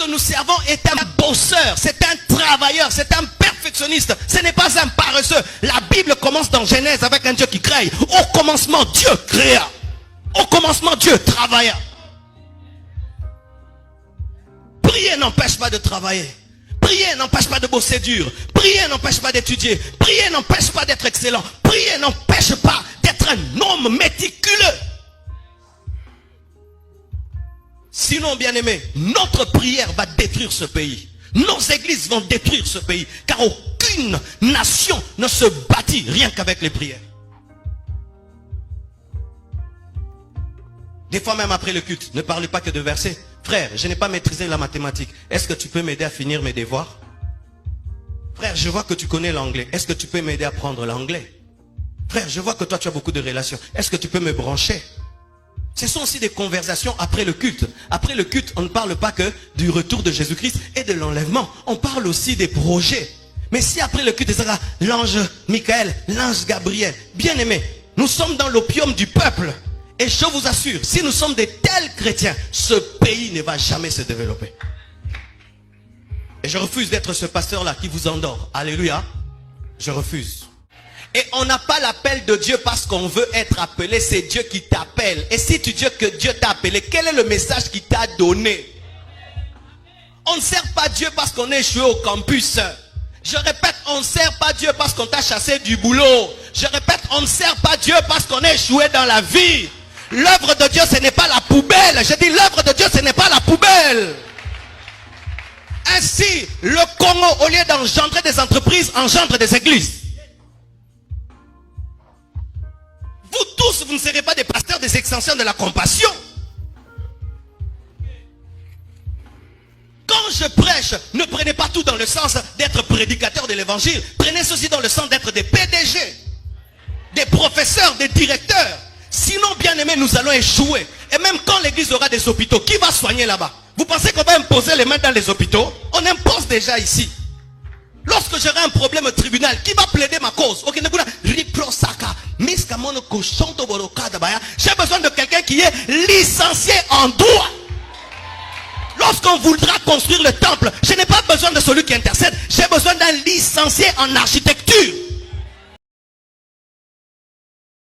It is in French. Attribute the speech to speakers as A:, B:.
A: que nous servons est un bosseur, c'est un travailleur, c'est un perfectionniste. Ce n'est pas un paresseux. La Bible commence dans Genèse avec un Dieu qui crée. Au commencement, Dieu créa. Au commencement, Dieu travailla. Prier n'empêche pas de travailler. Prier n'empêche pas de bosser dur. Prier n'empêche pas d'étudier. Prier n'empêche pas d'être excellent. Prier n'empêche pas d'être un homme méticuleux. Sinon, bien-aimé, notre prière va détruire ce pays. Nos églises vont détruire ce pays. Car aucune nation ne se bâtit rien qu'avec les prières. Des fois même après le culte, ne parlez pas que de versets. Frère, je n'ai pas maîtrisé la mathématique. Est-ce que tu peux m'aider à finir mes devoirs? Frère, je vois que tu connais l'anglais. Est-ce que tu peux m'aider à apprendre l'anglais? Frère, je vois que toi tu as beaucoup de relations. Est-ce que tu peux me brancher? Ce sont aussi des conversations après le culte. Après le culte, on ne parle pas que du retour de Jésus-Christ et de l'enlèvement. On parle aussi des projets. Mais si après le culte, c'est l'ange Michael, l'ange Gabriel, bien aimé, nous sommes dans l'opium du peuple. Et je vous assure, si nous sommes des tels chrétiens, ce pays ne va jamais se développer. Et je refuse d'être ce pasteur-là qui vous endort. Alléluia. Je refuse. Et on n'a pas l'appel de Dieu parce qu'on veut être appelé. C'est Dieu qui t'appelle. Et si tu dis que Dieu t'a appelé, quel est le message qu'il t'a donné? On ne sert pas Dieu parce qu'on est échoué au campus. Je répète, on ne sert pas Dieu parce qu'on t'a chassé du boulot. Je répète, on ne sert pas Dieu parce qu'on est échoué dans la vie. L'œuvre de Dieu, ce n'est pas la poubelle. Je dis, l'œuvre de Dieu, ce n'est pas la poubelle. Ainsi, le Congo, au lieu d'engendrer des entreprises, engendre des églises. Vous tous, vous ne serez pas des pasteurs des extensions de la compassion. Quand je prêche, ne prenez pas tout dans le sens d'être prédicateur de l'évangile. Prenez ceci dans le sens d'être des PDG, des professeurs, des directeurs. Sinon, bien aimé, nous allons échouer. Et même quand l'église aura des hôpitaux, qui va soigner là-bas? Vous pensez qu'on va imposer les mains dans les hôpitaux? On impose déjà ici. Lorsque j'aurai un problème au tribunal, qui va plaider ma cause? J'ai besoin de quelqu'un qui est licencié en droit. Lorsqu'on voudra construire le temple, je n'ai pas besoin de celui qui intercède. J'ai besoin d'un licencié en architecture.